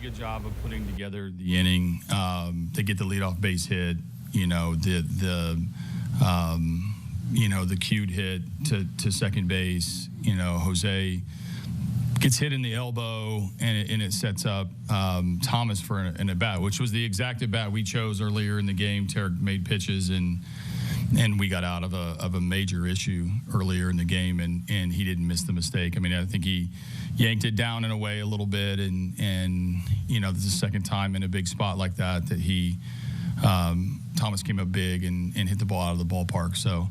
good job of putting together the inning to get the leadoff base hit. The cued hit to second base. Jose gets hit in the elbow, and it sets up Thomas for an at-bat, which was the exact at-bat we chose earlier in the game. Tarek made pitches, and we got out of a major issue earlier in the game, and he didn't miss the mistake. I mean, I think he yanked it down and away a little bit, and this is the second time in a big spot like that he Thomas came up big and hit the ball out of the ballpark. So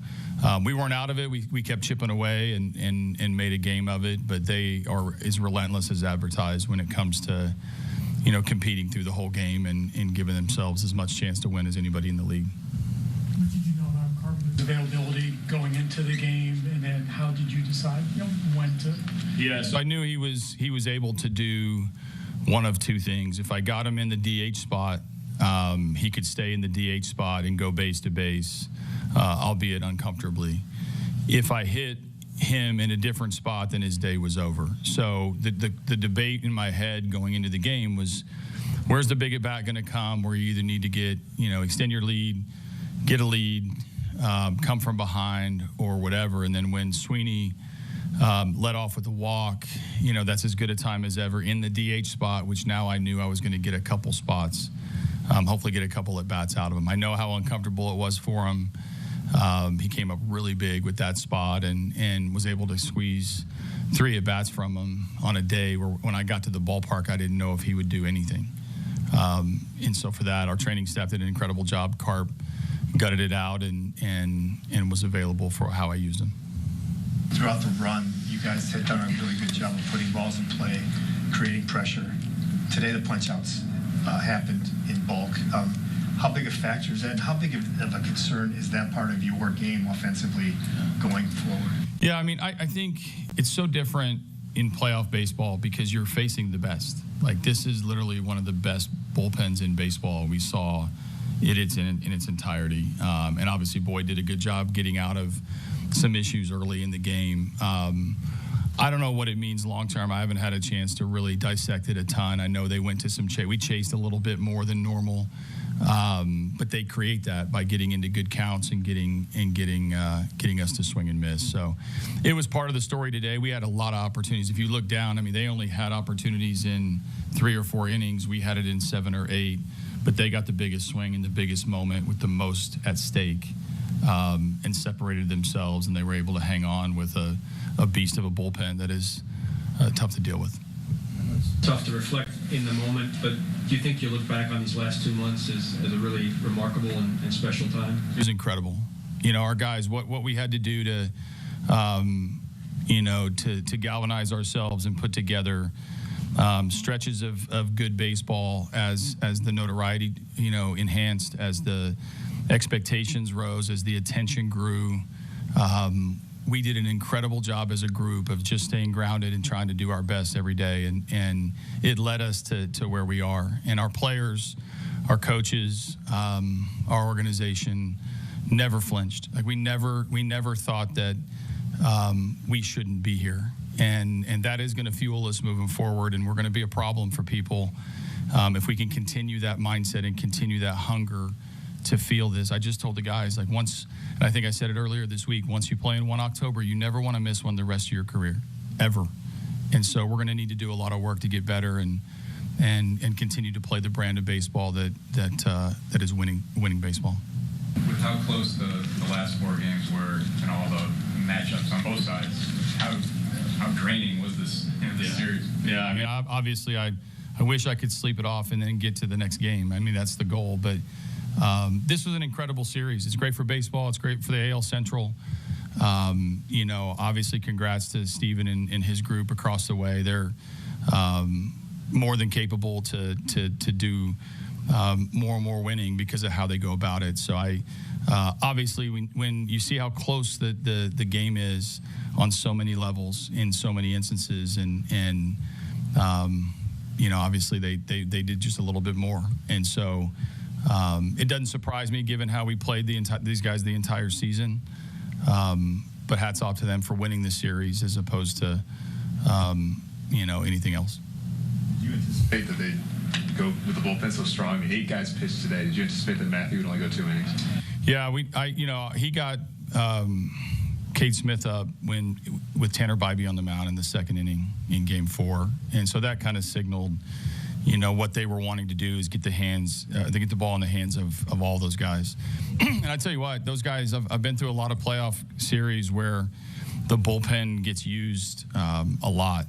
we weren't out of it. We kept chipping away and made a game of it, but they are as relentless as advertised when it comes to competing through the whole game and giving themselves as much chance to win as anybody in the league. What did you know about Carpenter's availability going into the game, and then how did you decide when to? Yeah, so I knew he was able to do one of two things. If I got him in the DH spot, he could stay in the DH spot and go base to base, albeit uncomfortably. If I hit him in a different spot, then his day was over. So the debate in my head going into the game was, where's the big at bat going to come, where you either need to get, extend your lead, get a lead, come from behind, or whatever. And then when Sweeney led off with a walk, that's as good a time as ever in the DH spot, which now I knew I was going to get a couple spots. Hopefully get a couple at bats out of him. I know how uncomfortable it was for him. He came up really big with that spot and was able to squeeze 3 at bats from him on a day where when I got to the ballpark, I didn't know if he would do anything. And so for that, our training staff did an incredible job. Carp gutted it out and was available for how I used him. Throughout the run, you guys had done a really good job of putting balls in play, creating pressure. Today, the punch-outs happened in bulk. How big a factor is that, and how big of a concern is that part of your game offensively going forward? Yeah, I mean, I think it's so different in playoff baseball because you're facing the best. Like, this is literally one of the best bullpens in baseball. We saw it in its entirety. And obviously, Boyd did a good job getting out of some issues early in the game. I don't know what it means long-term. I haven't had a chance to really dissect it a ton. I know they went to some chase. We chased a little bit more than normal, but they create that by getting into good counts and getting us to swing and miss. So it was part of the story today. We had a lot of opportunities. If you look down, I mean, they only had opportunities in 3 or 4 innings. We had it in 7 or 8, but they got the biggest swing in the biggest moment with the most at stake. And separated themselves, and they were able to hang on with a beast of a bullpen that is tough to deal with. It's tough to reflect in the moment, but do you think you look back on these last 2 months as a really remarkable and special time? It was incredible. Our guys, what we had to do to galvanize ourselves and put together stretches of good baseball as the notoriety, enhanced, as the expectations rose, as the attention grew. We did an incredible job as a group of just staying grounded and trying to do our best every day, and it led us to where we are. And our players, our coaches, our organization never flinched. Like, we never thought that we shouldn't be here, and that is going to fuel us moving forward, and we're going to be a problem for people if we can continue that mindset and continue that hunger to feel this. I just told the guys, like, once, and I think I said it earlier this week, once you play in 1 October, you never want to miss one the rest of your career, ever. And so we're going to need to do a lot of work to get better and continue to play the brand of baseball that is winning baseball. With how close the last 4 games were and all the matchups on both sides, how draining was this series? Yeah, I mean, obviously, I wish I could sleep it off and then get to the next game. I mean, that's the goal, but this was an incredible series. It's great for baseball. It's great for the AL Central. Obviously, congrats to Steven and his group across the way. They're more than capable to do more and more winning because of how they go about it. So obviously, when you see how close the game is on so many levels in so many instances, and obviously they did just a little bit more, and so. It doesn't surprise me given how we played these guys the entire season. But hats off to them for winning the series as opposed to, anything else. You anticipate that they'd go with the bullpen so strong? I mean, 8 guys pitched today. Did you anticipate that Matthew would only go 2 innings? Yeah, he got Cade Smith up with Tanner Bybee on the mound in the second inning in Game 4, and so that kind of signaled, what they were wanting to do is get the ball in the hands of all those guys. And I tell you what, those guys, I've been through a lot of playoff series where the bullpen gets used a lot.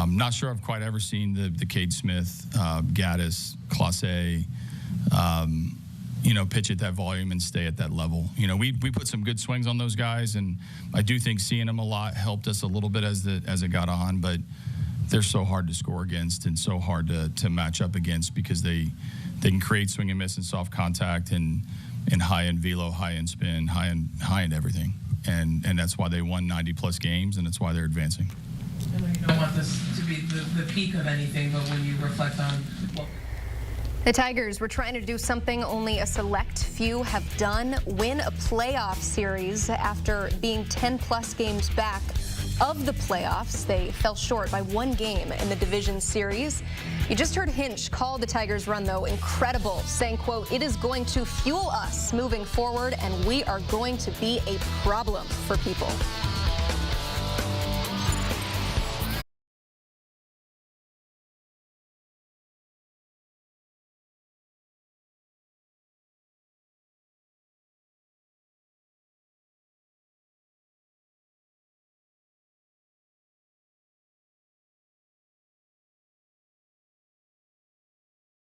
Not sure I've quite ever seen the Cade Smith, Gaddis, Clase, pitch at that volume and stay at that level. We put some good swings on those guys, and I do think seeing them a lot helped us a little bit as it got on, but they're so hard to score against and so hard to match up against because they can create swing and miss and soft contact and high-end velo, high-end spin, high-end everything. And that's why they won 90-plus games, and that's why they're advancing. I know you don't want this to be the peak of anything, but when you reflect on what... The Tigers were trying to do something only a select few have done, win a playoff series after being 10-plus games back of the playoffs. They fell short by 1 game in the division series. You just heard Hinch call the Tigers' run, though, incredible, saying, quote, "It is going to fuel us moving forward, and we are going to be a problem for people."